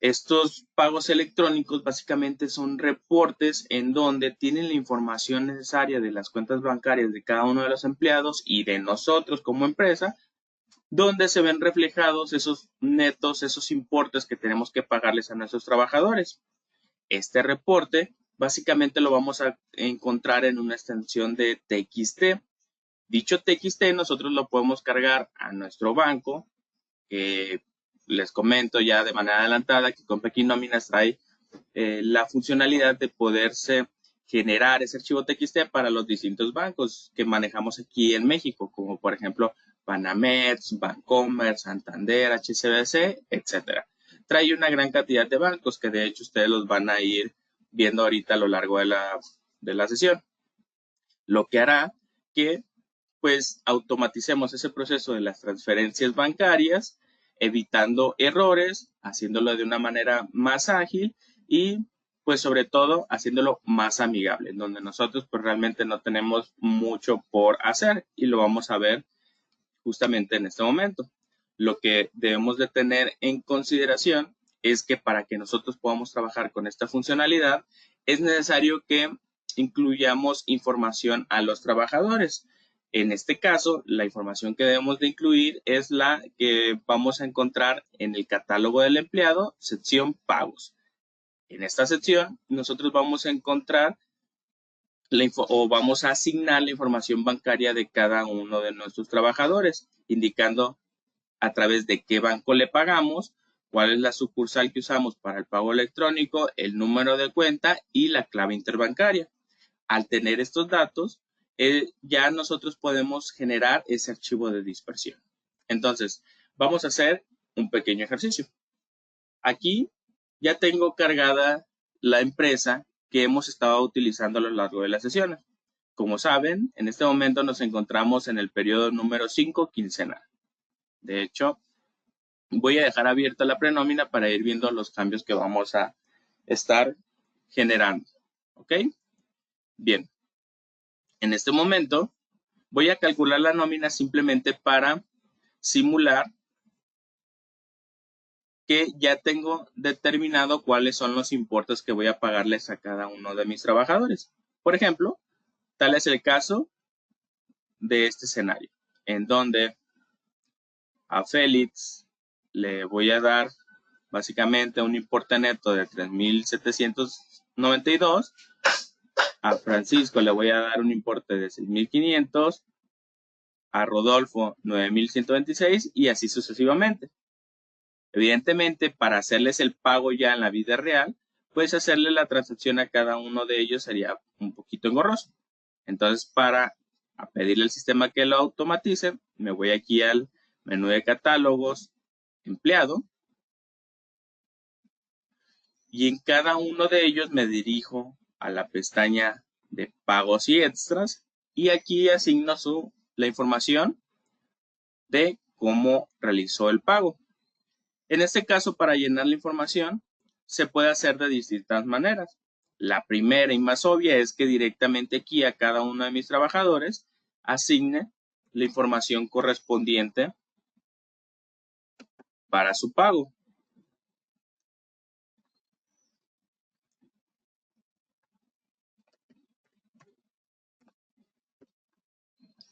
Estos pagos electrónicos básicamente son reportes en donde tienen la información necesaria de las cuentas bancarias de cada uno de los empleados y de nosotros como empresa, donde se ven reflejados esos netos, esos importes que tenemos que pagarles a nuestros trabajadores. Este reporte básicamente lo vamos a encontrar en una extensión de TXT. Dicho TXT nosotros lo podemos cargar a nuestro banco, que les comento ya de manera adelantada que Compequi Nóminas trae la funcionalidad de poderse generar ese archivo TXT para los distintos bancos que manejamos aquí en México, como por ejemplo Banamex, Bancomer, Santander, HSBC, etcétera. Trae una gran cantidad de bancos que de hecho ustedes los van a ir viendo ahorita a lo largo de la sesión, lo que hará que pues automaticemos ese proceso de las transferencias bancarias, evitando errores, haciéndolo de una manera más ágil y pues sobre todo haciéndolo más amigable, en donde nosotros pues realmente no tenemos mucho por hacer y lo vamos a ver justamente en este momento. Lo que debemos de tener en consideración es que para que nosotros podamos trabajar con esta funcionalidad es necesario que incluyamos información a los trabajadores. En este caso, la información que debemos de incluir es la que vamos a encontrar en el catálogo del empleado, sección pagos. En esta sección, nosotros vamos a encontrar o vamos a asignar la información bancaria de cada uno de nuestros trabajadores, indicando a través de qué banco le pagamos, cuál es la sucursal que usamos para el pago electrónico, el número de cuenta y la clave interbancaria. Al tener estos datos, ya nosotros podemos generar ese archivo de dispersión. Entonces, vamos a hacer un pequeño ejercicio. Aquí ya tengo cargada la empresa que hemos estado utilizando a lo largo de las sesiones. Como saben, en este momento nos encontramos en el periodo número 5 quincenal. De hecho, voy a dejar abierta la prenómina para ir viendo los cambios que vamos a estar generando. ¿Ok? Bien. En este momento, voy a calcular la nómina simplemente para simular que ya tengo determinado cuáles son los importes que voy a pagarles a cada uno de mis trabajadores. Por ejemplo, tal es el caso de este escenario, en donde a Félix le voy a dar básicamente un importe neto de 3,792. A Francisco le voy a dar un importe de 6,500. A Rodolfo 9,126 y así sucesivamente. Evidentemente, para hacerles el pago ya en la vida real, pues hacerle la transacción a cada uno de ellos sería un poquito engorroso. Entonces, para pedirle al sistema que lo automatice, me voy aquí al menú de catálogos, empleado, y en cada uno de ellos me dirijo a la pestaña de pagos y extras y aquí asigno la información de cómo realizó el pago. En este caso, para llenar la información, se puede hacer de distintas maneras. La primera y más obvia es que directamente aquí a cada uno de mis trabajadores asigne la información correspondiente para su pago.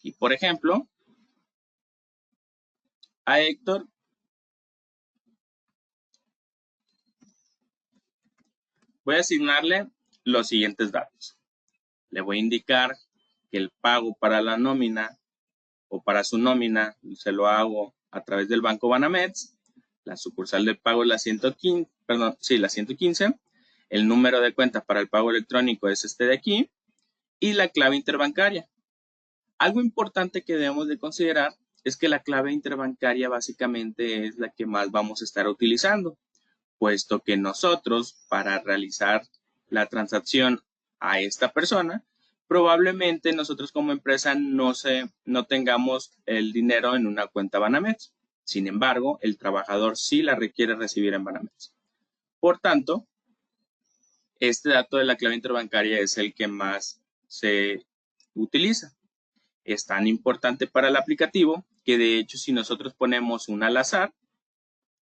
Y por ejemplo, a Héctor voy a asignarle los siguientes datos. Le voy a indicar que el pago para la nómina o para su nómina se lo hago a través del Banco Banamex. La sucursal del pago es la 115, perdón, sí, la 115. El número de cuenta para el pago electrónico es este de aquí y la clave interbancaria. Algo importante que debemos de considerar es que la clave interbancaria básicamente es la que más vamos a estar utilizando, puesto que nosotros para realizar la transacción a esta persona, probablemente nosotros como empresa no tengamos el dinero en una cuenta Banamex. Sin embargo, el trabajador sí la requiere recibir en Banamex. Por tanto, este dato de la clave interbancaria es el que más se utiliza. Es tan importante para el aplicativo que de hecho si nosotros ponemos un al azar,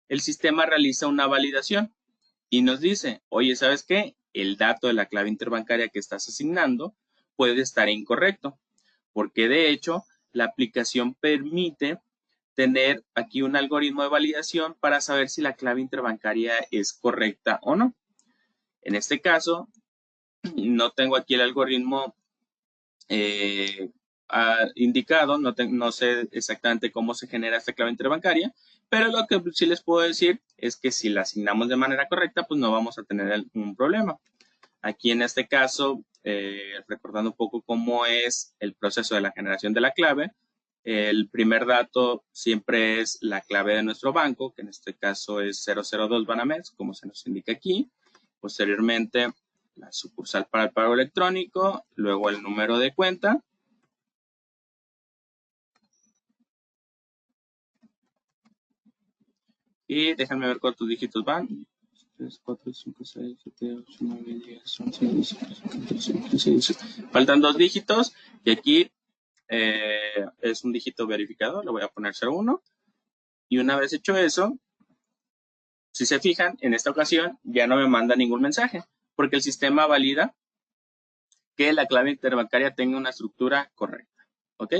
el sistema realiza una validación y nos dice, oye, ¿sabes qué? El dato de la clave interbancaria que estás asignando puede estar incorrecto, porque de hecho la aplicación permite tener aquí un algoritmo de validación para saber si la clave interbancaria es correcta o no. En este caso, no tengo aquí el algoritmo indicado, no sé exactamente cómo se genera esta clave interbancaria, pero lo que sí les puedo decir es que si la asignamos de manera correcta, pues no vamos a tener un problema. Aquí en este caso, recordando un poco cómo es el proceso de la generación de la clave, el primer dato siempre es la clave de nuestro banco, que en este caso es 002 Banamex, como se nos indica aquí. Posteriormente, la sucursal para el pago electrónico, luego el número de cuenta. Y déjenme ver cuántos dígitos van. 3, 4, 5, 6, 7, 8, 9, 10, 11, 12, 13, 14, 15, 16. Faltan 2 dígitos y aquí es un dígito verificador, le voy a poner 01. Y una vez hecho eso, si se fijan, en esta ocasión ya no me manda ningún mensaje, porque el sistema valida que la clave interbancaria tenga una estructura correcta. ¿Ok?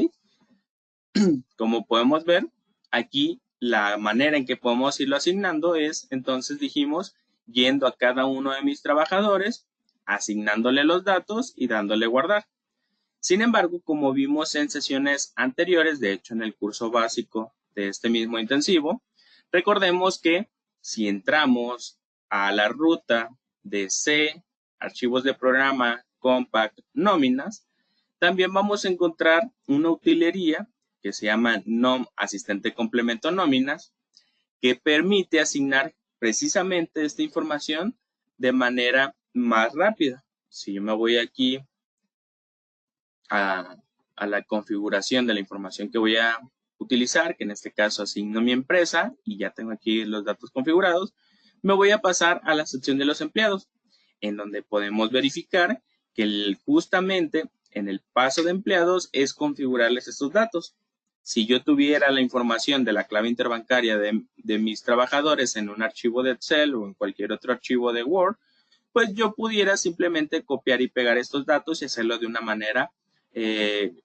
Como podemos ver, aquí la manera en que podemos irlo asignando es, entonces dijimos, yendo a cada uno de mis trabajadores, asignándole los datos y dándole guardar. Sin embargo, como vimos en sesiones anteriores, de hecho en el curso básico de este mismo intensivo, recordemos que si entramos a la ruta de C, archivos de programa, compact, nóminas, también vamos a encontrar una utilería que se llama NOM asistente complemento nóminas, que permite asignar precisamente esta información de manera más rápida. Si yo me voy aquí a, la configuración de la información que voy a utilizar, que en este caso asigno mi empresa y ya tengo aquí los datos configurados, me voy a pasar a la sección de los empleados, en donde podemos verificar que justamente en el paso de empleados es configurarles estos datos. Si yo tuviera la información de la clave interbancaria de mis trabajadores en un archivo de Excel o en cualquier otro archivo de Word, pues yo pudiera simplemente copiar y pegar estos datos y hacerlo de una manera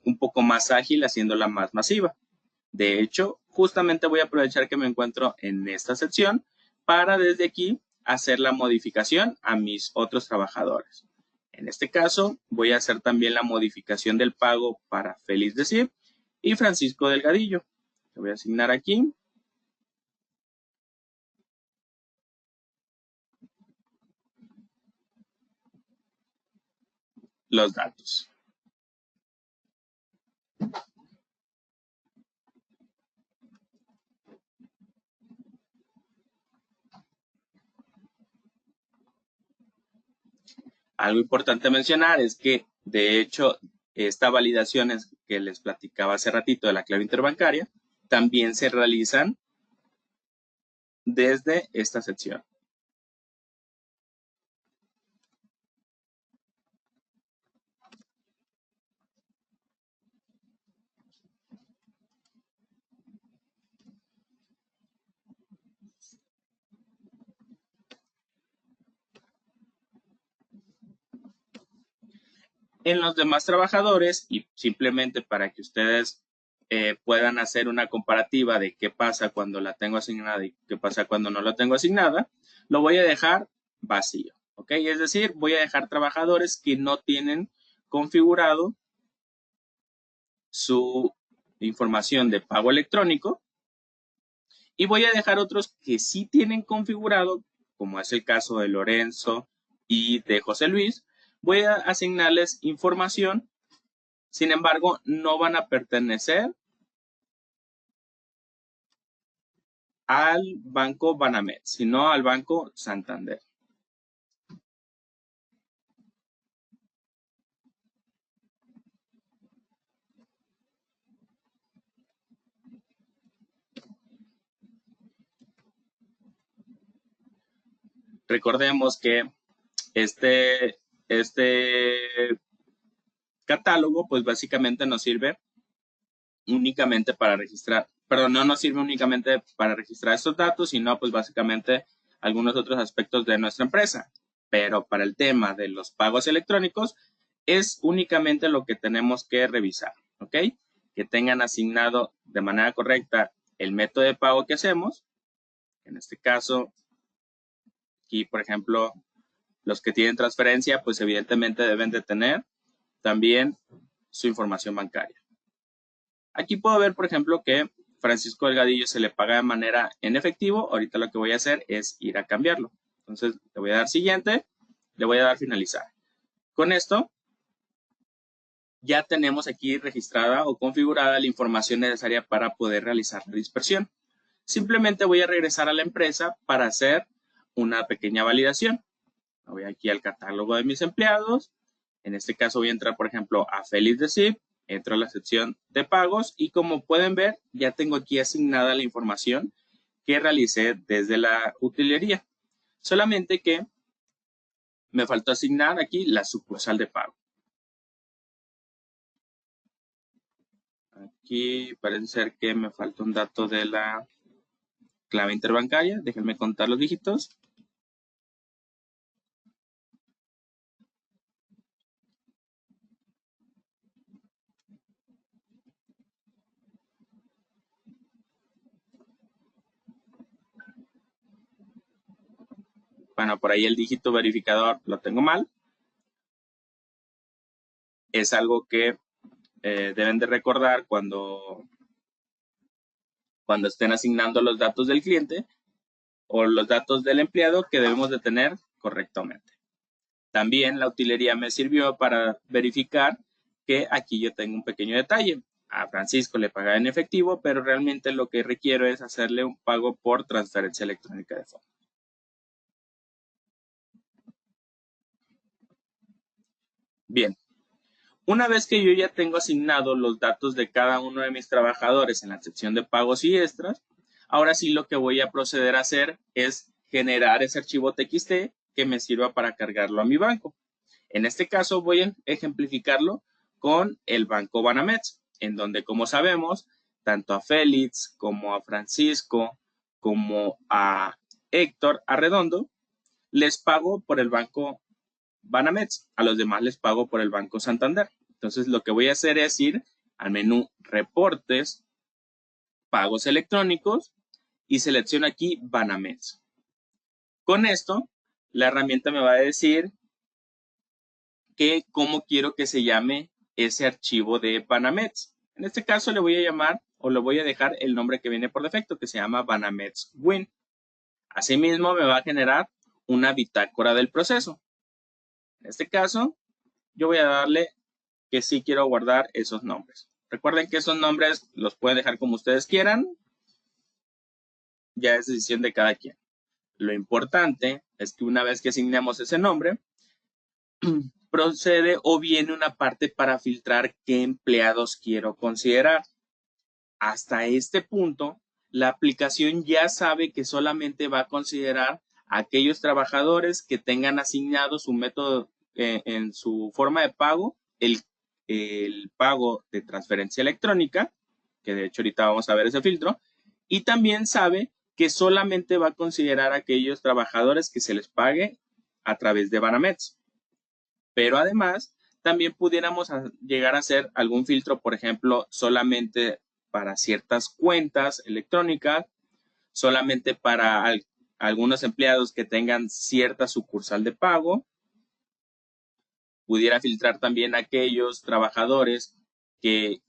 un poco más ágil, haciéndola más masiva. De hecho, justamente voy a aprovechar que me encuentro en esta sección para desde aquí hacer la modificación a mis otros trabajadores. En este caso, voy a hacer también la modificación del pago para Feliz Decir y Francisco Delgadillo. Le voy a asignar aquí los datos. Algo importante mencionar es que, de hecho, esta validación que les platicaba hace ratito de la clave interbancaria, también se realizan desde esta sección. En los demás trabajadores, y simplemente para que ustedes puedan hacer una comparativa de qué pasa cuando la tengo asignada y qué pasa cuando no la tengo asignada, lo voy a dejar vacío, ¿ok? Es decir, voy a dejar trabajadores que no tienen configurado su información de pago electrónico y voy a dejar otros que sí tienen configurado, como es el caso de Lorenzo y de José Luis. Voy a asignarles información. Sin embargo, no van a pertenecer al Banco Banamex, sino al Banco Santander. Recordemos que este catálogo, pues básicamente nos sirve únicamente para registrar, perdón, no nos sirve únicamente para registrar estos datos, sino pues básicamente algunos otros aspectos de nuestra empresa. Pero para el tema de los pagos electrónicos es únicamente lo que tenemos que revisar, ¿ok? Que tengan asignado de manera correcta el método de pago que hacemos. En este caso, aquí, por ejemplo, los que tienen transferencia, pues evidentemente deben de tener también su información bancaria. Aquí puedo ver, por ejemplo, que Francisco Delgadillo se le paga de manera en efectivo. Ahorita lo que voy a hacer es ir a cambiarlo. Entonces, le voy a dar siguiente, le voy a dar finalizar. Con esto, ya tenemos aquí registrada o configurada la información necesaria para poder realizar la dispersión. Simplemente voy a regresar a la empresa para hacer una pequeña validación. Voy aquí al catálogo de mis empleados. En este caso voy a entrar, por ejemplo, a Félix de Zip. Entro a la sección de pagos y como pueden ver, ya tengo aquí asignada la información que realicé desde la utilería. Solamente que me faltó asignar aquí la sucursal de pago. Aquí parece ser que me falta un dato de la clave interbancaria. Déjenme contar los dígitos. Bueno, por ahí el dígito verificador lo tengo mal. Es algo que deben de recordar cuando estén asignando los datos del cliente o los datos del empleado que debemos de tener correctamente. También la utilería me sirvió para verificar que aquí yo tengo un pequeño detalle. A Francisco le paga en efectivo, pero realmente lo que requiero es hacerle un pago por transferencia electrónica de fondos. Bien, una vez que yo ya tengo asignados los datos de cada uno de mis trabajadores en la sección de pagos y extras, ahora sí lo que voy a proceder a hacer es generar ese archivo TXT que me sirva para cargarlo a mi banco. En este caso voy a ejemplificarlo con el Banco Banamex, en donde, como sabemos, tanto a Félix como a Francisco, como a Héctor Arredondo, les pago por el Banco Banamex, a los demás les pago por el Banco Santander. Entonces, lo que voy a hacer es ir al menú Reportes, Pagos Electrónicos y selecciono aquí Banamex. Con esto, la herramienta me va a decir que cómo quiero que se llame ese archivo de Banamex. En este caso le voy a llamar o le voy a dejar el nombre que viene por defecto, que se llama Banamex Win. Asimismo, me va a generar una bitácora del proceso. En este caso, yo voy a darle que sí quiero guardar esos nombres. Recuerden que esos nombres los pueden dejar como ustedes quieran. Ya es decisión de cada quien. Lo importante es que una vez que asignemos ese nombre, procede o viene una parte para filtrar qué empleados quiero considerar. Hasta este punto, la aplicación ya sabe que solamente va a considerar a aquellos trabajadores que tengan asignado su método en su forma de pago, el pago de transferencia electrónica, que de hecho ahorita vamos a ver ese filtro, y también sabe que solamente va a considerar a aquellos trabajadores que se les pague a través de Banamex. Pero además, también pudiéramos llegar a hacer algún filtro, por ejemplo, solamente para ciertas cuentas electrónicas, solamente para algunos empleados que tengan cierta sucursal de pago. Pudiera filtrar también a aquellos trabajadores que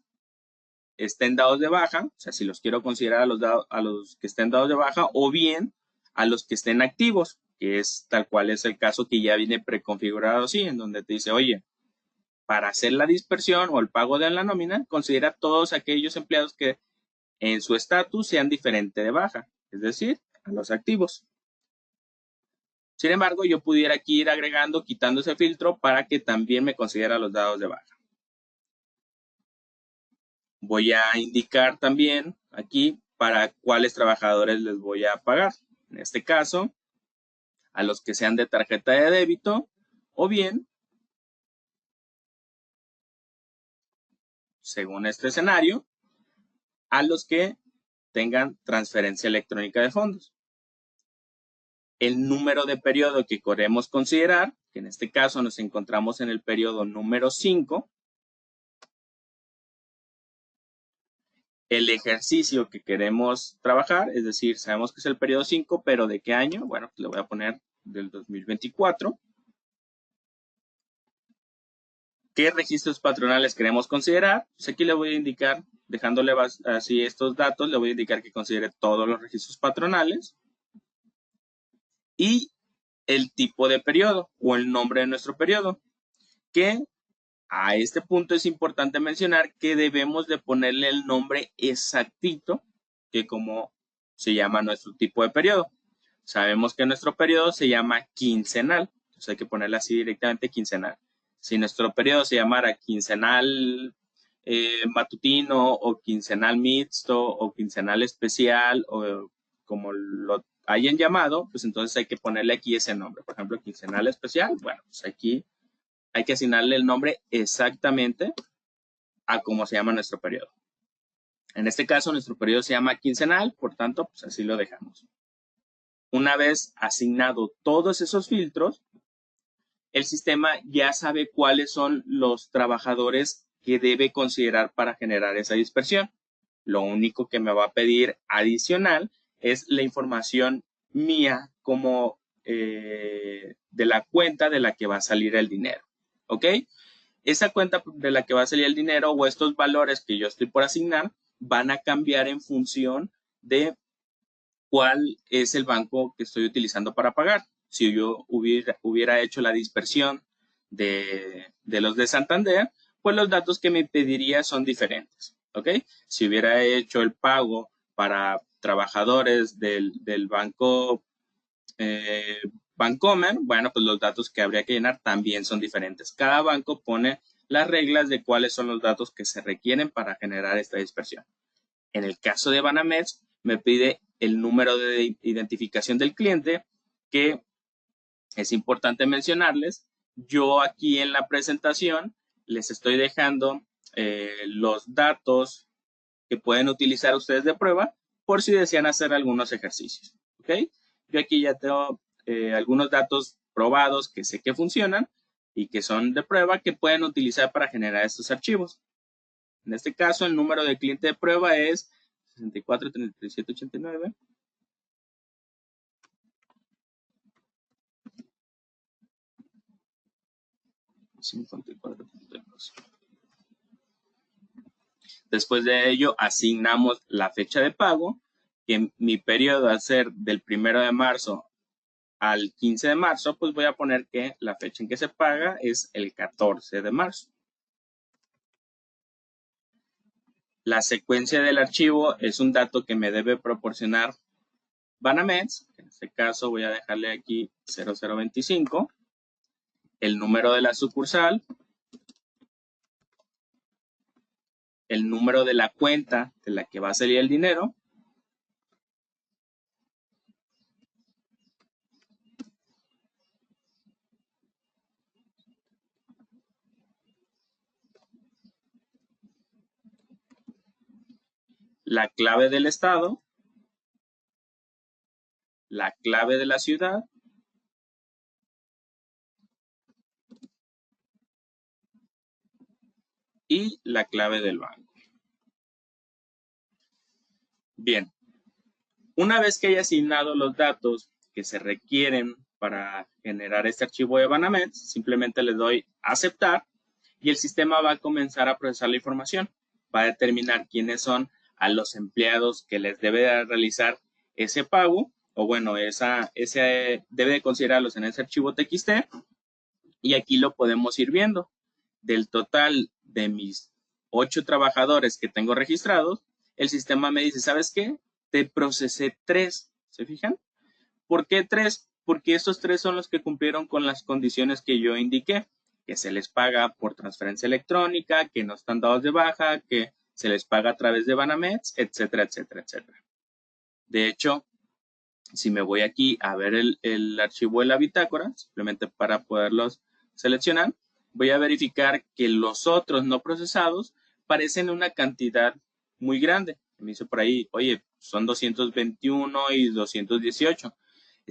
estén dados de baja, o sea, si los quiero considerar a los que estén dados de baja, o bien a los que estén activos, que es tal cual es el caso que ya viene preconfigurado así, en donde te dice, oye, para hacer la dispersión o el pago de la nómina, considera todos aquellos empleados que en su estatus sean diferente de baja, es decir, a los activos. Sin embargo, yo pudiera aquí ir agregando, quitando ese filtro para que también me considera los dados de baja. Voy a indicar también aquí para cuáles trabajadores les voy a pagar. En este caso, a los que sean de tarjeta de débito o bien, según este escenario, a los que tengan transferencia electrónica de fondos. el número de periodo que queremos considerar, que en este caso nos encontramos en el periodo número 5, el ejercicio que queremos trabajar, es decir, sabemos que es el periodo 5, pero ¿de qué año? Bueno, pues le voy a poner del 2024. ¿Qué registros patronales queremos considerar? Pues aquí le voy a indicar, dejándole así estos datos, le voy a indicar que considere todos los registros patronales y el tipo de periodo o el nombre de nuestro periodo, que a este punto es importante mencionar que debemos de ponerle el nombre exactito, que como se llama nuestro tipo de periodo. Sabemos que nuestro periodo se llama quincenal, entonces hay que ponerle así directamente quincenal. Si nuestro periodo se llamara quincenal matutino o quincenal mixto o quincenal especial o como lo hayan llamado, pues entonces hay que ponerle aquí ese nombre. Por ejemplo, quincenal especial, bueno, pues aquí hay que asignarle el nombre exactamente a cómo se llama nuestro periodo. En este caso, nuestro periodo se llama quincenal, por tanto, pues así lo dejamos. Una vez asignado todos esos filtros, el sistema ya sabe cuáles son los trabajadores que debe considerar para generar esa dispersión. Lo único que me va a pedir adicional es la información mía como de la cuenta de la que va a salir el dinero. ¿Ok? Esa cuenta de la que va a salir el dinero o estos valores que yo estoy por asignar van a cambiar en función de cuál es el banco que estoy utilizando para pagar. Si yo hubiera hecho la dispersión de los de Santander, pues los datos que me pediría son diferentes. ¿Ok? Si hubiera hecho el pago para trabajadores del banco Bancomer, bueno, pues los datos que habría que llenar también son diferentes. Cada banco pone las reglas de cuáles son los datos que se requieren para generar esta dispersión. En el caso de Banamex, me pide el número de identificación del cliente, que es importante mencionarles. Yo aquí en la presentación les estoy dejando los datos que pueden utilizar ustedes de prueba por si desean hacer algunos ejercicios. ¿Ok? Yo aquí ya tengo algunos datos probados que sé que funcionan y que son de prueba que pueden utilizar para generar estos archivos. En este caso, el número de cliente de prueba es 643789. Después de ello, asignamos la fecha de pago, que mi periodo va a ser del 1 de marzo al 15 de marzo, pues voy a poner que la fecha en que se paga es el 14 de marzo. La secuencia del archivo es un dato que me debe proporcionar Banamex. En este caso voy a dejarle aquí 0025, el número de la sucursal, el número de la cuenta de la que va a salir el dinero, la clave del estado, la clave de la ciudad, y la clave del banco. Bien, una vez que haya asignado los datos que se requieren para generar este archivo de Banamex, simplemente le doy aceptar y el sistema va a comenzar a procesar la información. Va a determinar quiénes son a los empleados que les debe de realizar ese pago, o bueno, ese debe de considerarlos en ese archivo TXT, y aquí lo podemos ir viendo. Del total de mis 8 trabajadores que tengo registrados, el sistema me dice, ¿sabes qué? Te procesé 3, ¿se fijan? ¿Por qué 3? Porque estos 3 son los que cumplieron con las condiciones que yo indiqué, que se les paga por transferencia electrónica, que no están dados de baja, que se les paga a través de Banamex, etcétera, etcétera, etcétera. De hecho, si me voy aquí a ver el archivo de la bitácora, simplemente para poderlos seleccionar, voy a verificar que los otros no procesados parecen una cantidad muy grande. Me dice por ahí, oye, son 221 y 218.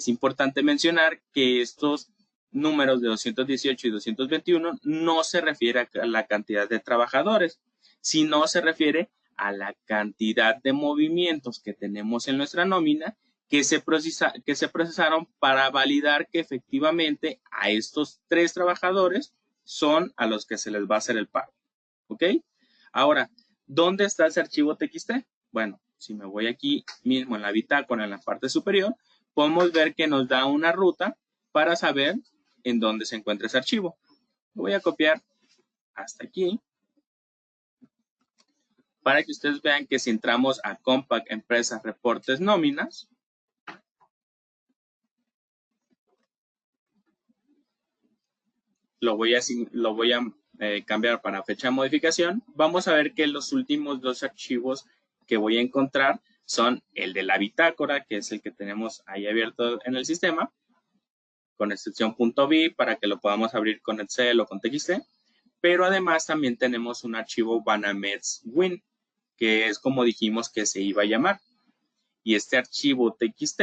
Es importante mencionar que estos números de 218 y 221 no se refiere a la cantidad de trabajadores, sino se refiere a la cantidad de movimientos que tenemos en nuestra nómina que se procesaron para validar que efectivamente a estos 3 trabajadores son a los que se les va a hacer el pago. ¿Ok? Ahora, ¿dónde está ese archivo TXT? Bueno, si me voy aquí mismo en la bitácora, en la parte superior, podemos ver que nos da una ruta para saber en dónde se encuentra ese archivo. Lo voy a copiar hasta aquí para que ustedes vean que si entramos a Compact Empresas Reportes Nóminas, lo voy a cambiar para fecha de modificación. Vamos a ver que los últimos 2 archivos que voy a encontrar son el de la bitácora, que es el que tenemos ahí abierto en el sistema, con excepción .b para que lo podamos abrir con Excel o con TXT. Pero además también tenemos un archivo Banamex Win, que es como dijimos que se iba a llamar. Y este archivo TXT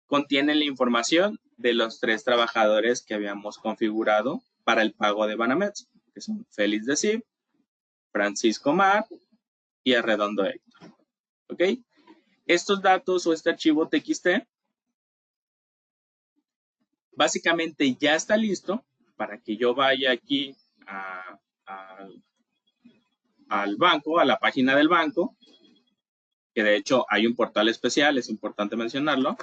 contiene la información de los 3 trabajadores que habíamos configurado para el pago de Banamex, que son Félix de Cib, Francisco Mar y Arredondo Héctor. ¿Ok? Estos datos o este archivo TXT básicamente ya está listo para que yo vaya aquí al banco, a la página del banco, que de hecho hay un portal especial, es importante mencionarlo.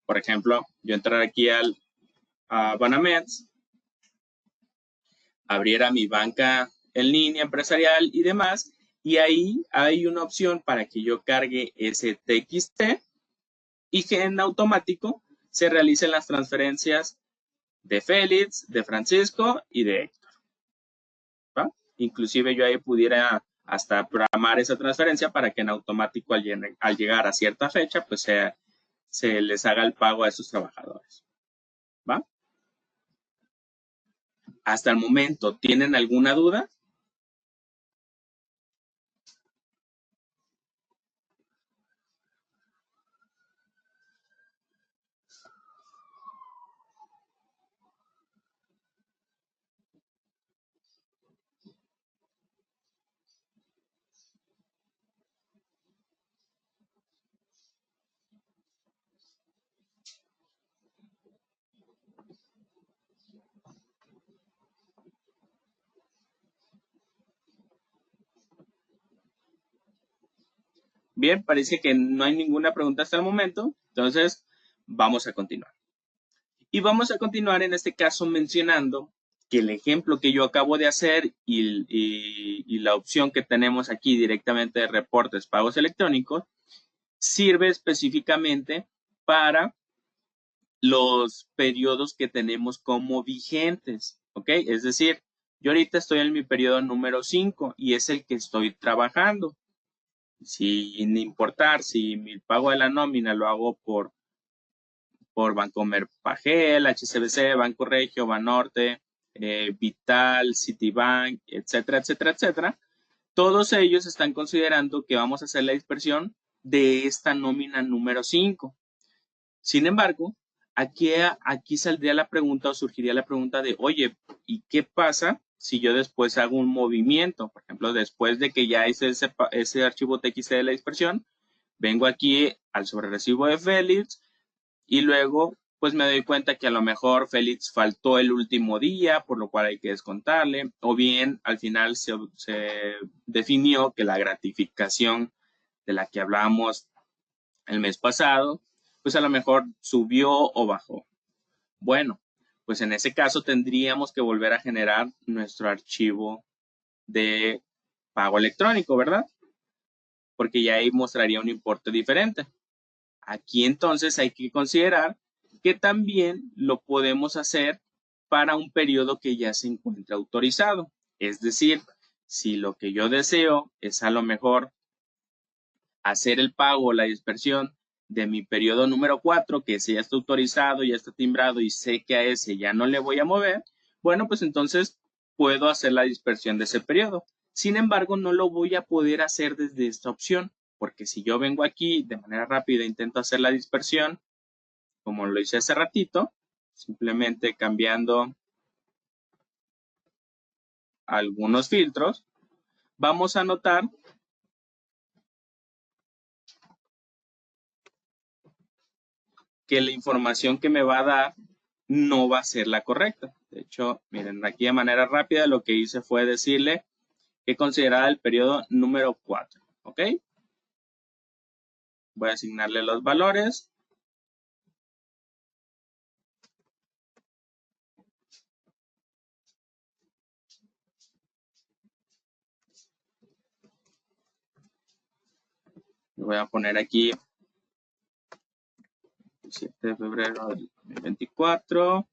Por ejemplo, yo entrar aquí a Banamex, abriera mi banca en línea empresarial y demás, y ahí hay una opción para que yo cargue ese TXT y que en automático se realicen las transferencias de Félix, de Francisco y de Héctor. ¿Va? Inclusive yo ahí pudiera hasta programar esa transferencia para que en automático al llegar a cierta fecha, pues se les haga el pago a esos trabajadores. ¿Va? Hasta el momento, ¿tienen alguna duda? Bien, parece que no hay ninguna pregunta hasta el momento, entonces vamos a continuar. Y vamos a continuar en este caso mencionando que el ejemplo que yo acabo de hacer y la opción que tenemos aquí directamente de reportes pagos electrónicos sirve específicamente para los periodos que tenemos como vigentes, ¿ok? Es decir, yo ahorita estoy en mi periodo número 5 y es el que estoy trabajando. Sin importar si mi pago de la nómina lo hago por Bancomer Pagel, HSBC, Banco Regio, Banorte, Vital, Citibank, etcétera, etcétera, etcétera. Todos ellos están considerando que vamos a hacer la dispersión de esta nómina número 5. Sin embargo, aquí saldría la pregunta o surgiría la pregunta de, oye, ¿y qué pasa si yo después hago un movimiento? Por ejemplo, después de que ya hice ese archivo TXT de la dispersión, vengo aquí al sobrerecibo de Félix y luego pues me doy cuenta que a lo mejor Félix faltó el último día, por lo cual hay que descontarle, o bien al final se definió que la gratificación de la que hablábamos el mes pasado, pues a lo mejor subió o bajó. Bueno, pues en ese caso tendríamos que volver a generar nuestro archivo de pago electrónico, ¿verdad? Porque ya ahí mostraría un importe diferente. Aquí entonces hay que considerar que también lo podemos hacer para un periodo que ya se encuentra autorizado. Es decir, si lo que yo deseo es a lo mejor hacer el pago o la dispersión de mi periodo número 4, que ese ya está autorizado, ya está timbrado y sé que a ese ya no le voy a mover, bueno, pues entonces puedo hacer la dispersión de ese periodo. Sin embargo, no lo voy a poder hacer desde esta opción. porque si yo vengo aquí de manera rápida e intento hacer la dispersión, como lo hice hace ratito, simplemente cambiando algunos filtros, vamos a notar que la información que me va a dar no va a ser la correcta. De hecho, miren, aquí de manera rápida lo que hice fue decirle que consideraba el periodo número 4, ¿ok? Voy a asignarle los valores. Voy a poner aquí 7 de febrero del 2024.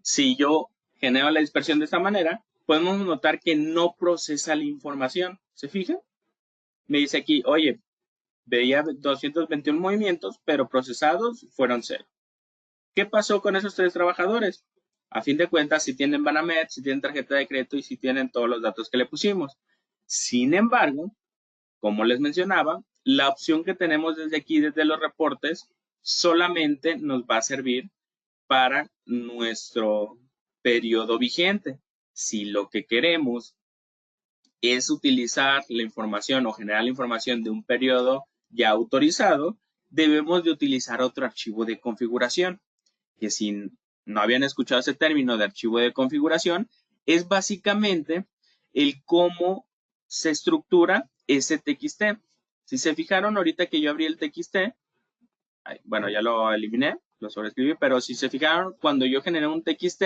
Si yo genero la dispersión de esta manera, podemos notar que no procesa la información. ¿Se fijan? Me dice aquí, oye, veía 221 movimientos, pero procesados fueron 0. ¿Qué pasó con esos 3 trabajadores? A fin de cuentas, si tienen Banamex, si tienen tarjeta de crédito y si tienen todos los datos que le pusimos. Sin embargo, como les mencionaba, la opción que tenemos desde aquí, desde los reportes, solamente nos va a servir para nuestro periodo vigente. Si lo que queremos es utilizar la información o generar la información de un periodo ya autorizado, debemos de utilizar otro archivo de configuración, que si no habían escuchado ese término de archivo de configuración, es básicamente el cómo se estructura ese TXT. Si se fijaron ahorita que yo abrí el TXT, bueno, ya lo eliminé, lo sobreescribí, pero si se fijaron, cuando yo generé un TXT,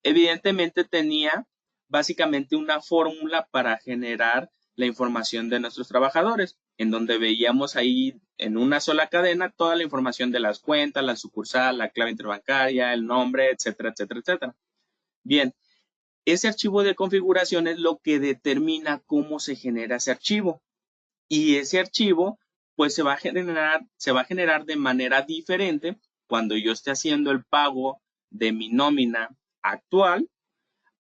evidentemente tenía básicamente una fórmula para generar la información de nuestros trabajadores, en donde veíamos ahí en una sola cadena toda la información de las cuentas, la sucursal, la clave interbancaria, el nombre, etcétera, etcétera, etcétera. Bien, ese archivo de configuración es lo que determina cómo se genera ese archivo. Y ese archivo pues se va a generar de manera diferente cuando yo esté haciendo el pago de mi nómina actual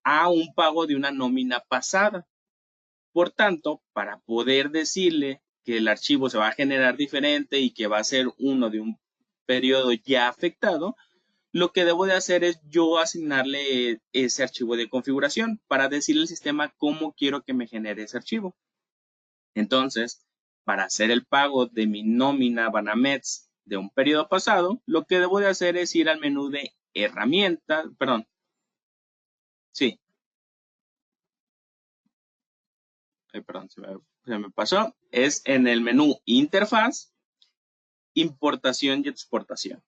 a un pago de una nómina pasada. Por tanto, para poder decirle que el archivo se va a generar diferente y que va a ser uno de un periodo ya afectado, lo que debo de hacer es yo asignarle ese archivo de configuración para decirle al sistema cómo quiero que me genere ese archivo. Entonces, para hacer el pago de mi nómina Banamex de un periodo pasado, lo que debo de hacer es ir al menú de herramientas, perdón, sí, perdón, se me pasó, es en el menú interfaz, importación y exportación.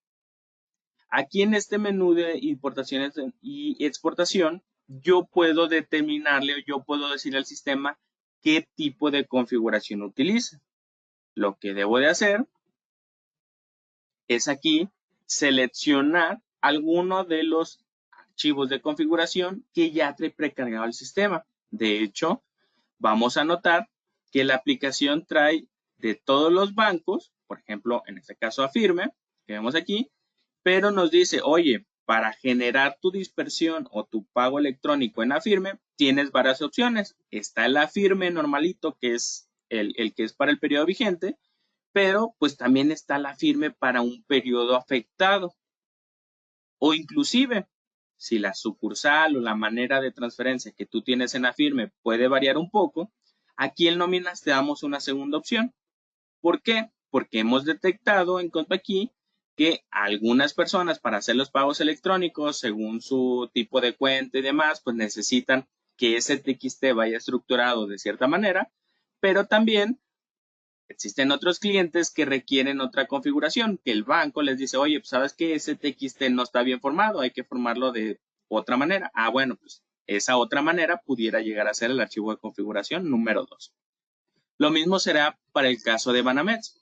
Aquí en este menú de importaciones y exportación, yo puedo determinarle o yo puedo decirle al sistema qué tipo de configuración utiliza. Lo que debo de hacer es aquí seleccionar alguno de los archivos de configuración que ya trae precargado el sistema. De hecho, vamos a notar que la aplicación trae de todos los bancos, por ejemplo, en este caso Afirme, que vemos aquí, pero nos dice, oye, para generar tu dispersión o tu pago electrónico en Afirme, tienes varias opciones. Está el Afirme normalito, que es el que es para el periodo vigente, pero pues también está la firme para un periodo afectado. O inclusive, si la sucursal o la manera de transferencia que tú tienes en la firme puede variar un poco, aquí en nóminas te damos una segunda opción. ¿Por qué? Porque hemos detectado en cuanto aquí que algunas personas para hacer los pagos electrónicos, según su tipo de cuenta y demás, pues necesitan que ese TXT vaya estructurado de cierta manera, pero también existen otros clientes que requieren otra configuración, que el banco les dice, oye, pues sabes que ese TXT no está bien formado, hay que formarlo de otra manera. Ah, bueno, pues esa otra manera pudiera llegar a ser el archivo de configuración número 2. Lo mismo será para el caso de Banamex.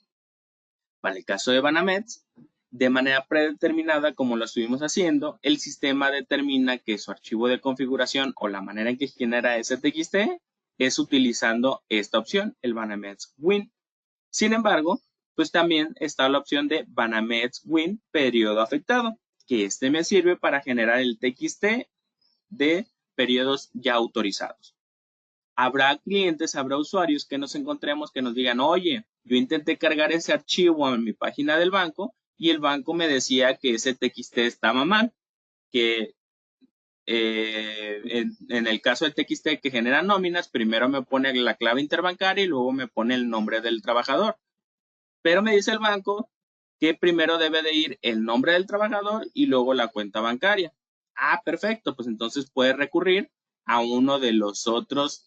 Para el caso de Banamex, de manera predeterminada, como lo estuvimos haciendo, el sistema determina que su archivo de configuración o la manera en que genera ese TXT es utilizando esta opción, el Banamex Win. Sin embargo, pues también está la opción de Banamex Win periodo afectado, que me sirve para generar el TXT de periodos ya autorizados. Habrá clientes, habrá usuarios que nos encontremos que nos digan, oye, yo intenté cargar ese archivo en mi página del banco y el banco me decía que ese TXT estaba mal, que en el caso de TXT que genera nóminas, primero me pone la clave interbancaria y luego me pone el nombre del trabajador. Pero me dice el banco que primero debe de ir el nombre del trabajador y luego la cuenta bancaria. Ah, perfecto, pues entonces puede recurrir a uno de los otros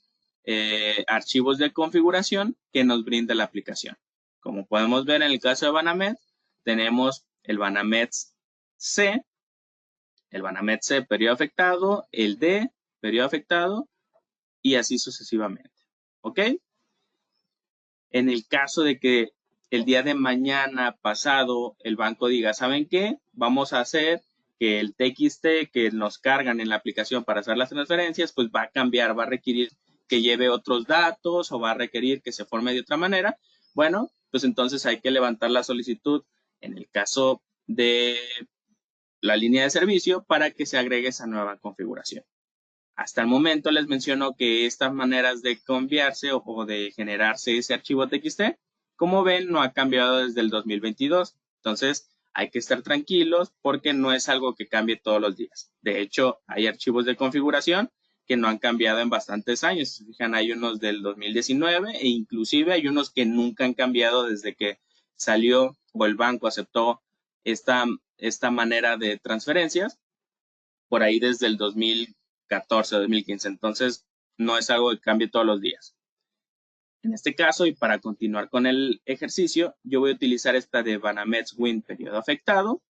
archivos de configuración que nos brinda la aplicación. Como podemos ver en el caso de Banamex, tenemos el Banamex C, el Banamex C periodo afectado, el D periodo afectado y así sucesivamente. ¿Ok? En el caso de que el día de mañana pasado el banco diga, ¿saben qué? Vamos a hacer que el TXT que nos cargan en la aplicación para hacer las transferencias, pues va a cambiar, va a requerir que lleve otros datos o va a requerir que se forme de otra manera. Bueno, pues entonces hay que levantar la solicitud en el caso de la línea de servicio para que se agregue esa nueva configuración. Hasta el momento les menciono que estas maneras de cambiarse o de generarse ese archivo TXT, como ven, no ha cambiado desde el 2022. Entonces, hay que estar tranquilos porque no es algo que cambie todos los días. De hecho, hay archivos de configuración que no han cambiado en bastantes años. Si se fijan, hay unos del 2019 e inclusive hay unos que nunca han cambiado desde que salió o el banco aceptó esta manera de transferencias por ahí desde el 2014, 2015. Entonces, no es algo que cambie todos los días. En este caso, y para continuar con el ejercicio, yo voy a utilizar esta de Banamex Win periodo afectado.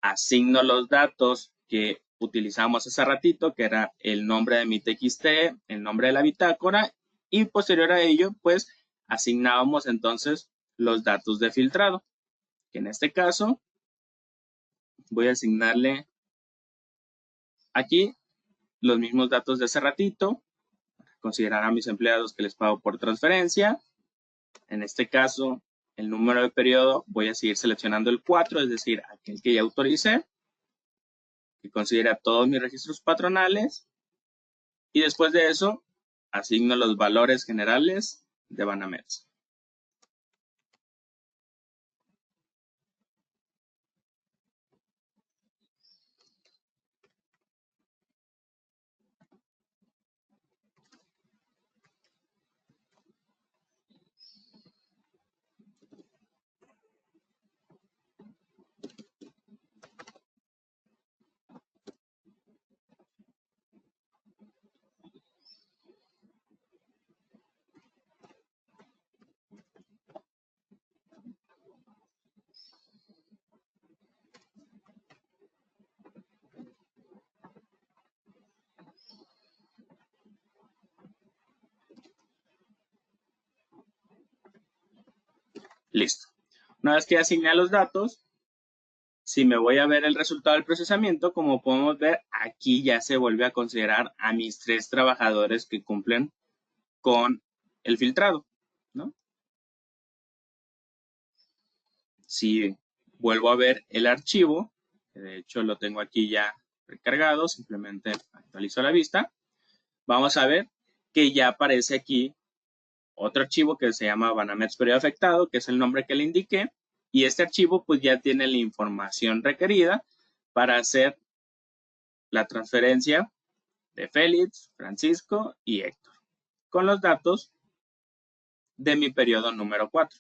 Asigno los datos que utilizamos hace ratito, que era el nombre de mi TXT, el nombre de la bitácora, y posterior a ello, pues, asignábamos entonces los datos de filtrado, que en este caso voy a asignarle aquí los mismos datos de hace ratito, considerar a mis empleados que les pago por transferencia. En este caso, el número de periodo, voy a seguir seleccionando el 4, es decir, aquel que ya autoricé, que considera todos mis registros patronales. Y después de eso, asigno los valores generales de Banamex. Listo. Una vez que asigné los datos, si me voy a ver el resultado del procesamiento, como podemos ver, aquí ya se vuelve a considerar a mis 3 trabajadores que cumplen con el filtrado, ¿no? Si vuelvo a ver el archivo, que de hecho lo tengo aquí ya recargado, simplemente actualizo la vista, vamos a ver que ya aparece aquí otro archivo que se llama Banamex periodo afectado, que es el nombre que le indiqué, y este archivo pues ya tiene la información requerida para hacer la transferencia de Félix, Francisco y Héctor, con los datos de mi periodo número 4.